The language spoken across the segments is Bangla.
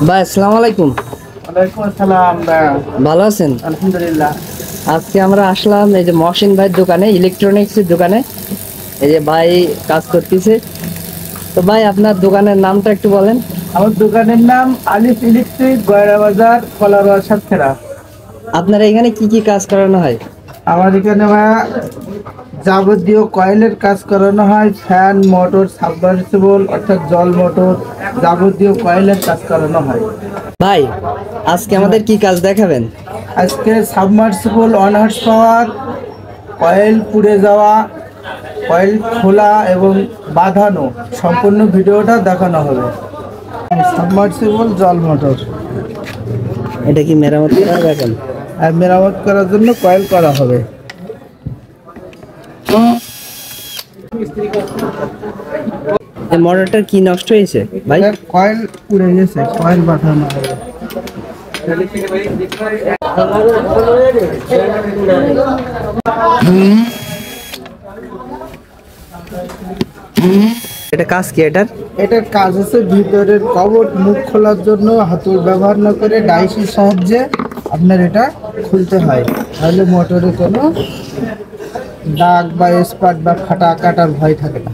ভাই আসসালামু আলাইকুম। ওয়ালাইকুম আসসালাম। ভালো আছেন? আলহামদুলিল্লাহ। আজকে আমরা আসলাম এই যে মহসিন ভাইয়ের দোকানে, ইলেকট্রনিক্সের দোকানে। এই যে ভাই কাজ করতেছে। তো ভাই আপনার দোকানের নামটা একটু বলেন। আমার দোকানের নাম আলিফ ইলেকট্রিক, গয়রা বাজার, কলারোয়া সাতক্ষীরা। আপনার এখানে কি কি কাজ করানো হয়? আমার এখানে যাবতীয় কয়েলের কাজ করানো হয়, ফ্যান, মোটর, সাবমার্সিবল অর্থাৎ জল মোটর, যাবতীয় কয়েলের কাজ করানো হয়। ভাই আজকে আমাদের কি কাজ দেখাবেন? আজকে সাবমার্সিবল 1 হর্স পাওয়ার, কয়েল পুড়ে যাওয়া, কয়েল খোলা এবং বাঁধানো সম্পূর্ণ ভিডিওটা দেখানো হবে। সাবমার্সিবল জল মোটর, এটা কি মেরামত করা দেখেন? আর মেরামত করার জন্য কয়েল করা হবে। এই মোটরটা কি নষ্ট হয়েছে ভাই? কয়েল পুড়ে গেছে, কয়েল বাঁধানো হবে। এটা কাজ কি এটার? এটার কাজ হচ্ছে ভিতরের কবট মুখ খোলার জন্য হাতুড় ব্যবহার না করে ডাইসের সাহায্যে আপনার এটা খুলতে হয়, তাহলে মোটরে কোনো দাগ বা স্পাট বা ফাটা কাটার ভয় থাকে না।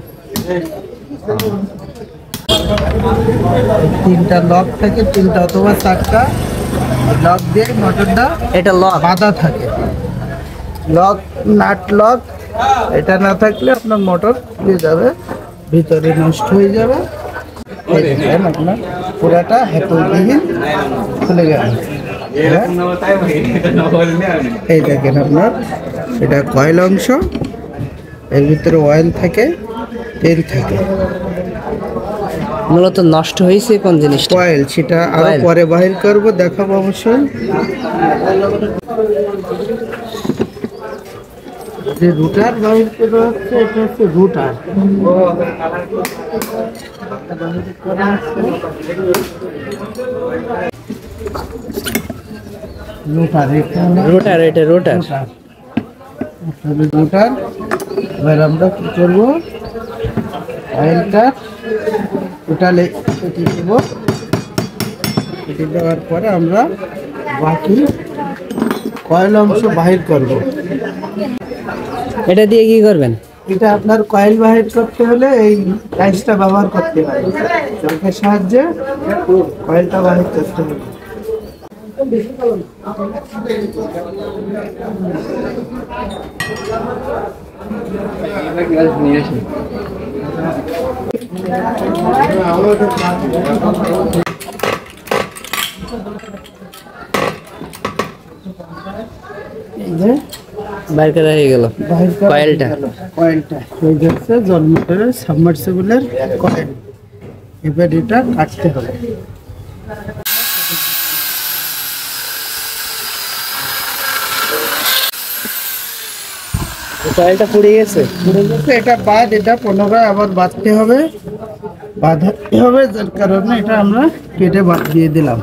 3টা লক থাকে, 3টা অথবা 4টা লক দিয়ে মোটরটা এটা লক বাঁধা থাকে। লক, নাট লক, এটা না থাকলে আপনার মোটর খুলে যাবে, ভিতরে নষ্ট হয়ে যাবে। এই দেখেন আপনার পুরাটা হাতুড়বিহীন খুলে গেল। এই দেখেন আপনার এটা কয়েল অংশ, এর ভিতরে অয়েল থাকে, তেল থাকে। মূলত নষ্ট হয়েছে কোন জিনিসটা? কয়েল, সেটা আরো কয়েল। পরে বাহির করব, দেখাবো অবশ্যই। যে রুটার বাহির করা হচ্ছে, এটা হচ্ছে রুটার। রোটার, এটা রোটার। রুটার। এবার আমরা কি করবো, অয়েলটা টোটালে কেটে দেবো। কেটে দেওয়ার পরে আমরা বাকি কয়েল অংশ বাহির করব। এটা দিয়ে কি করবেন? এটা আপনার কয়েল বাহির করতে হলে এই ডাইসটা ব্যবহার করতে হয়, চরকের সাহায্যে কয়েলটা বাহির করতে হবে। বাইর করা হয়ে গেল কয়েলটা। কয়েলটা হয়ে যাচ্ছে জল মোটরের সাবমার্সিবলের কয়েল। এবার এটা কাটতে হবে। কয়েলটা পুড়ে গেছে। এটা বাদ, এটা পুনরায় আবার বাঁধতে হবে, বাঁধাতে হবে, যার কারণে এটা আমরা কেটে বাদ দিয়ে দিলাম।